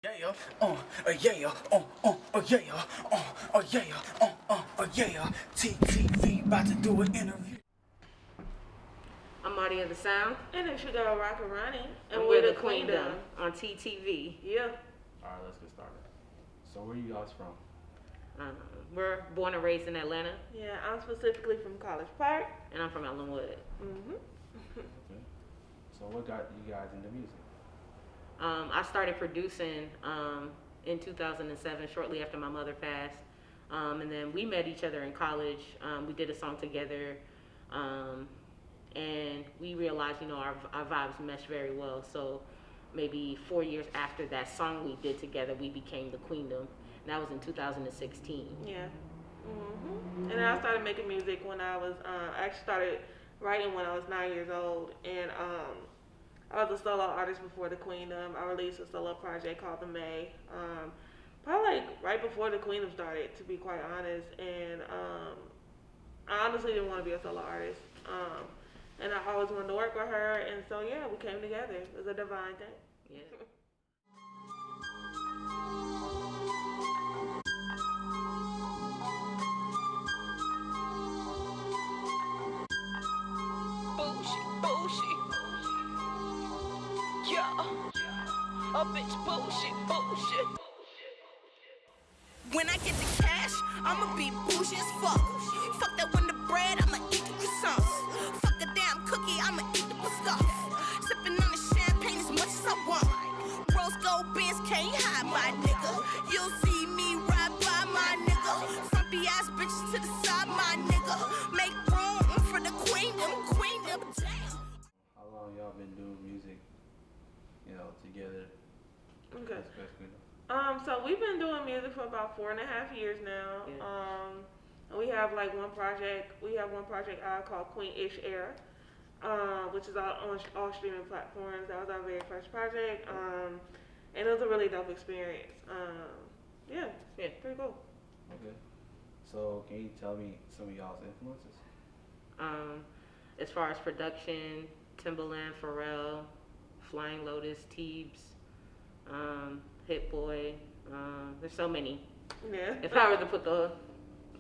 Yeah, yeah, yeah, yeah. TeeTv about to do an interview. I'm Marty of the Sound. And it's your girl Rocket Ronnie. And we're the Queendom on TeeTv. Yeah. Alright, let's get started. So where you guys from? We're born and raised in Atlanta. Yeah, I'm specifically from College Park. And I'm from Ellenwood. Okay. So what got you guys into music? I started producing in 2007, shortly after my mother passed. And then we met each other in college. We did a song together. And we realized, our vibes meshed very well. So maybe 4 years after that song we did together, we became the Queendom. And that was in 2016. Yeah. And then I started making music when I was, I actually started writing when I was 9 years old. And I was a solo artist before the Queendom. I released a solo project called The May. Probably like right before the Queendom started, to be quite honest. And I honestly didn't want to be a solo artist. And I always wanted to work with her. And so, yeah, we came together. It was a divine thing. Yeah. Bullshit. Yeah. A bitch bullshit. When I get the cash, I'ma be bougie as fuck. Fuck that winter bread, I'ma eat the croissants. Fuck a damn cookie, I'ma eat the stuff. Sipping on the champagne as much as I want. Rose gold beans can't hide my nigga. You'll see me ride by my nigga. Frumpy ass bitches to the side, my nigga. Make room for the Queendom. Damn. How long y'all been doing music, together? Okay. Especially. So we've been doing music for about 4.5 years now. Yeah. We have like one project. We have one project out called Queen-ish Era, which is out on all streaming platforms. That was our very first project, and it was a really dope experience. Yeah, pretty cool. Okay. So can you tell me some of y'all's influences? As far as production, Timbaland, Pharrell, Flying Lotus, Teebs, Hit Boy. There's so many. Yeah. If I were to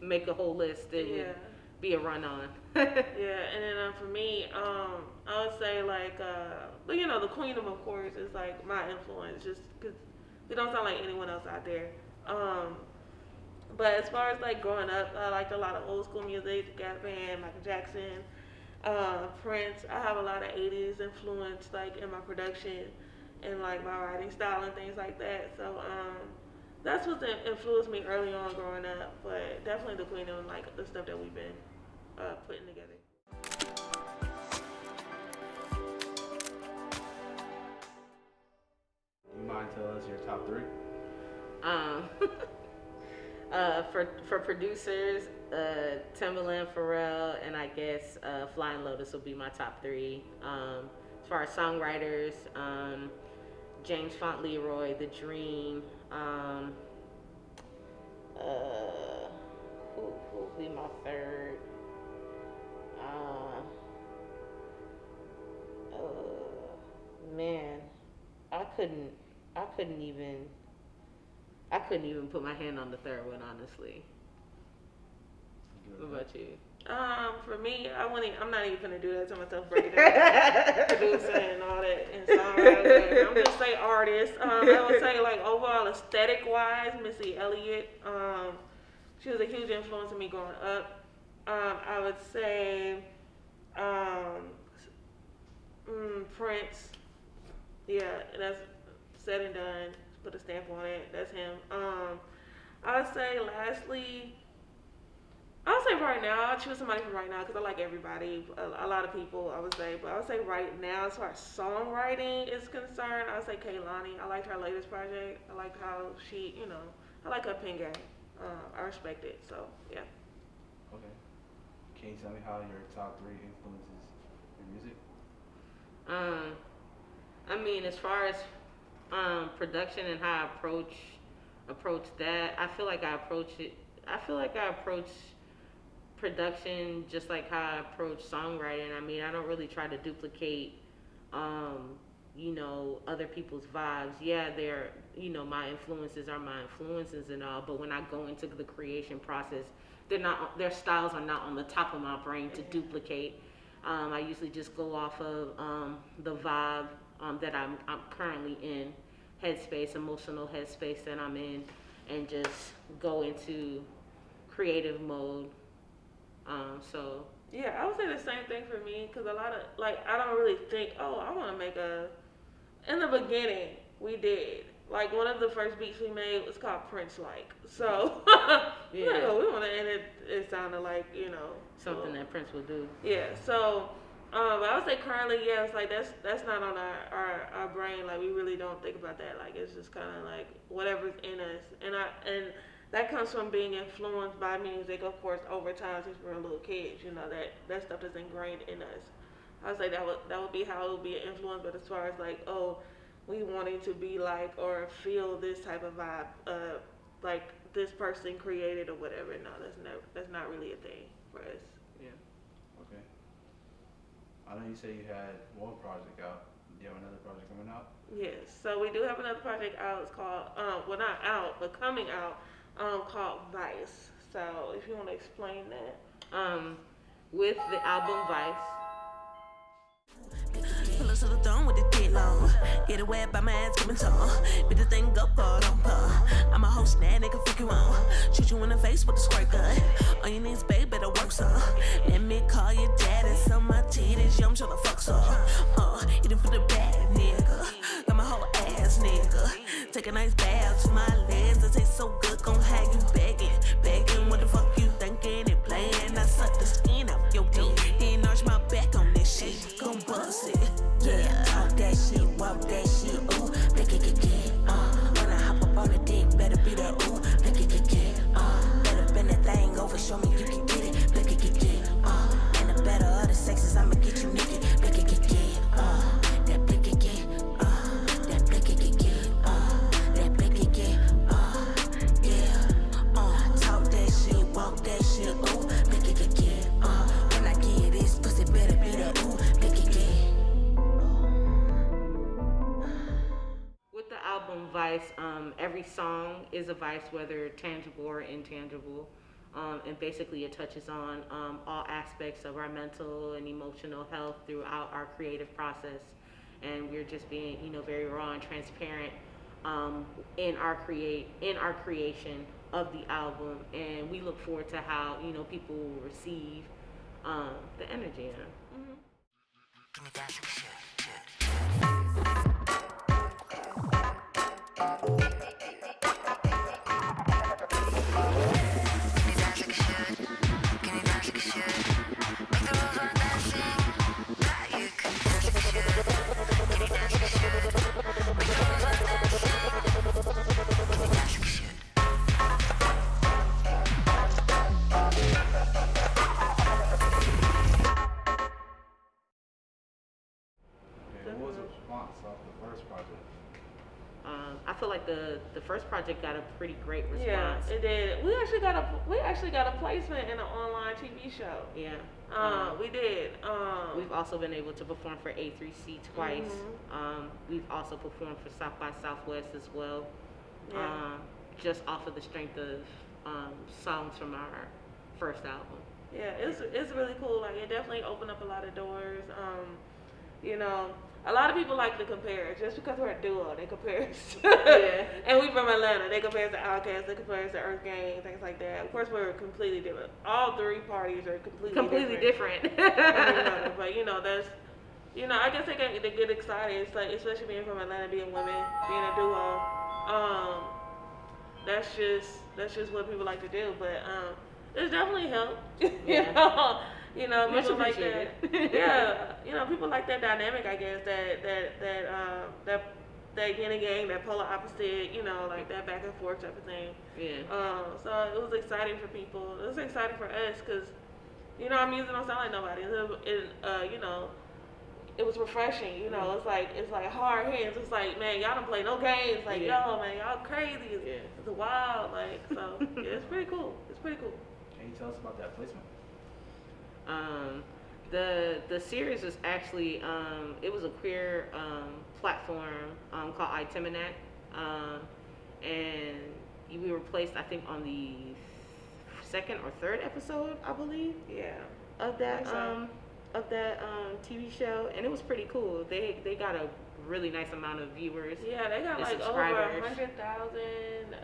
make a whole list, it would be a run on. Yeah, and then for me, I would say like, the Queendom, of course, is like my influence, just because we don't sound like anyone else out there. But as far as like growing up, I liked a lot of old school music, the Gap Band, Michael Jackson, Prince. I have a lot of 80s influence like in my production and like my writing style and things like that. So that's what influenced me early on growing up. But definitely the Queendom, like the stuff that we've been putting together. You mind telling us your top three? For producers, Timbaland, Pharrell, and I guess Flying Lotus will be my top three. As far as songwriters, James Font Leroy, The Dream. Who will be my third? Man, I couldn't even put my hand on the third one, honestly. What about you? For me, I'm not even gonna do that to myself, break it down, producing and all that, and songwriting. I'm just say artist. I would say like overall aesthetic wise, Missy Elliott. She was a huge influence on me growing up. I would say Prince. Yeah, that's said and done. Put a stamp on it. That's him. I would say lastly, I'll say right now. I'll choose somebody from right now because I like everybody. A lot of people, I would say. But I would say right now, as far as songwriting is concerned, I would say Kehlani. I liked her latest project. I like how she, I like her pen game. I respect it. So, yeah. Okay. Can you tell me how your top three influences your music? I mean, as far as production and how I approach that, I feel like I approach production just like how I approach songwriting. I mean, I don't really try to duplicate other people's vibes. Yeah, they're, my influences are my influences and all, but when I go into the creation process, their styles are not on the top of my brain to duplicate. I usually just go off of the vibe that I'm currently in, headspace, emotional headspace that I'm in, and just go into creative mode. So Yeah, I would say the same thing for me because a lot of I don't really think, oh, I want to make a. In the beginning, we did. Like one of the first beats we made was called Prince Like. So yeah, we want to, and it sounded like something that Prince would do. Yeah. So I would say currently, yes, like that's not on our brain. Like we really don't think about that. Like it's just kind of like whatever's in us, and that comes from being influenced by music, of course, over time since we're little kids. That stuff is ingrained in us. I would say that would be how it would be an influence. But as far as like, oh, we wanting to be like or feel this type of vibe, like this person created or whatever. No, that's not really a thing for us. Yeah. Okay. I know you said you had one project out. Do you have another project coming out? Yes. So we do have another project out. It's called well, not out, but coming out. Called Vice. So if you want to explain that. With the album Vice. Pull us to the throne with the dick long. Get away by my ass coming tall. Be the thing go for don't pull. I'm a host now, nigga, fuck you on. Shoot you in the face with a squirt gun. On your knees, babe, better work some. Let me call your daddy. Some my titties, yo, I'm tryna fuck some. Eating for the bad nigga. Got my whole ass nigga. Take a nice bath to my legs. It tastes so good, gon' have you begging. What the fuck you thinking and playing? I suck the skin off your dick. Then arch my back on this shit. Gon' bust it. Yeah, talk that shit, walk that shit, ooh, make it get, when I hop up on the dick, better be the ooh, make it get, better bend that thing over, show me you can get it, make it get, and the better of the sexes, I'ma get you naked, make it get, that blick it get, that blick it get, that blick it get, yeah, talk that shit, walk that shit, ooh, make it get, when I get this pussy, better be the ooh, make it get. With the album Vice, every song is a vice, whether tangible or intangible. And basically it touches on all aspects of our mental and emotional health throughout our creative process. And we're just being, very raw and transparent in our creation of the album. And we look forward to how, people will receive the energy. Give me that shit. What was the response off the first project? I feel like the first project got a pretty great response. Yeah, it did. We actually got a placement in an online TV show. Yeah. We did. We've also been able to perform for A3C twice. We've also performed for South by Southwest as well. Yeah. Just off of the strength of songs from our first album. Yeah, it's really cool. Like it definitely opened up a lot of doors. A lot of people like to compare. Just because we're a duo, they compare us. Yeah. And we from Atlanta. They compare us to Outkast. They compare us to Earth Gang, things like that. Of course, we're completely different. All three parties are completely different. different. But that's, I guess they get excited. It's like, especially being from Atlanta, being women, being a duo. That's just what people like to do. But it's definitely helped. Yeah. Much People like that. appreciated. Yeah, people like that dynamic. I guess that yin and yang, that polar opposite. Like that back and forth type of thing. Yeah. So it was exciting for people. It was exciting for us because, our music don't sound like nobody. It was refreshing. It's like hard hits. It's like, man, y'all don't play no games. Like, yo, man, y'all crazy. It's wild. Like, so yeah, it's pretty cool. It's pretty cool. Can you tell us about that placement? The series was actually it was a queer platform called iTeminac, and we were placed I think on the second or third episode I believe Yeah. of that So. TV show, and it was pretty cool. They got a really nice amount of viewers. Yeah, they got and like over subscribers. 100,000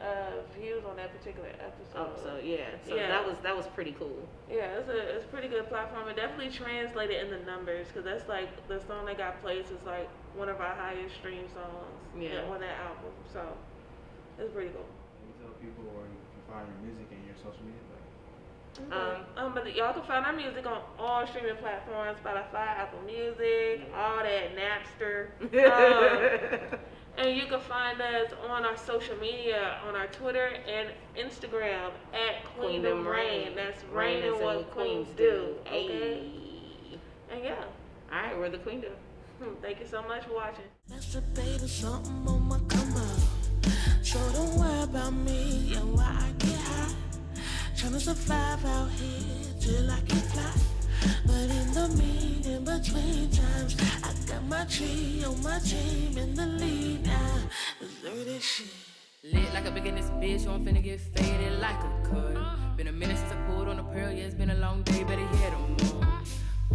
views on that particular episode. So yeah, Yeah. that was pretty cool. Yeah, it's a pretty good platform. It definitely translated in the numbers because that's like the song that got placed is like one of our highest stream songs on that album. So it's pretty cool. Can you tell people where you can find your music and your social media? But y'all can find our music on all streaming platforms: Spotify, Apple Music, all that, Napster. And you can find us on our social media, on our Twitter and Instagram at Queendom Rain. That's Rain and what queens do. Okay. And yeah. All right, we're the Queendom. Thank you so much for watching. That's a baby, something on my come up. So don't worry about me and why I get high. Tryna survive out here till I can fly. But in the in between times, I got my tree on my team in the lead now. Deserve this shit. Lit like a big in this bitch, I'm finna get faded like a cut. Been a minute since I pulled on the pearl, yeah, it's been a long day, better hear the moon.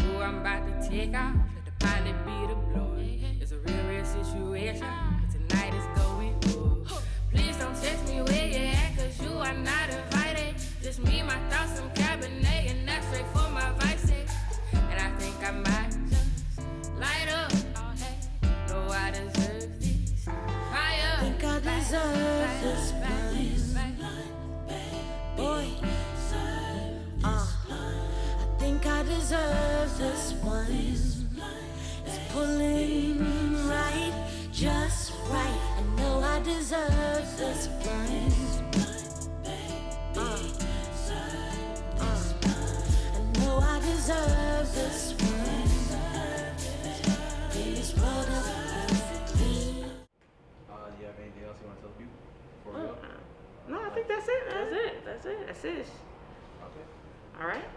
Ooh, I'm about to take off, let the pilot be the blower. It's a real situation, but tonight is going good. Please don't text me where you at, cause you are not invited. Just me, my thoughts, some Cabernet, and that's straight for my vices. And I think I might just light up. No, I deserve this fire. I think I deserve this blind, boy. I think I deserve this one. It's pulling right, just right. I know I deserve this blind. I know I deserve this one. In this world of perfectly. Do you have anything else you want to tell people before we go? No, I think that's it. That's it. That's it. Okay. All right.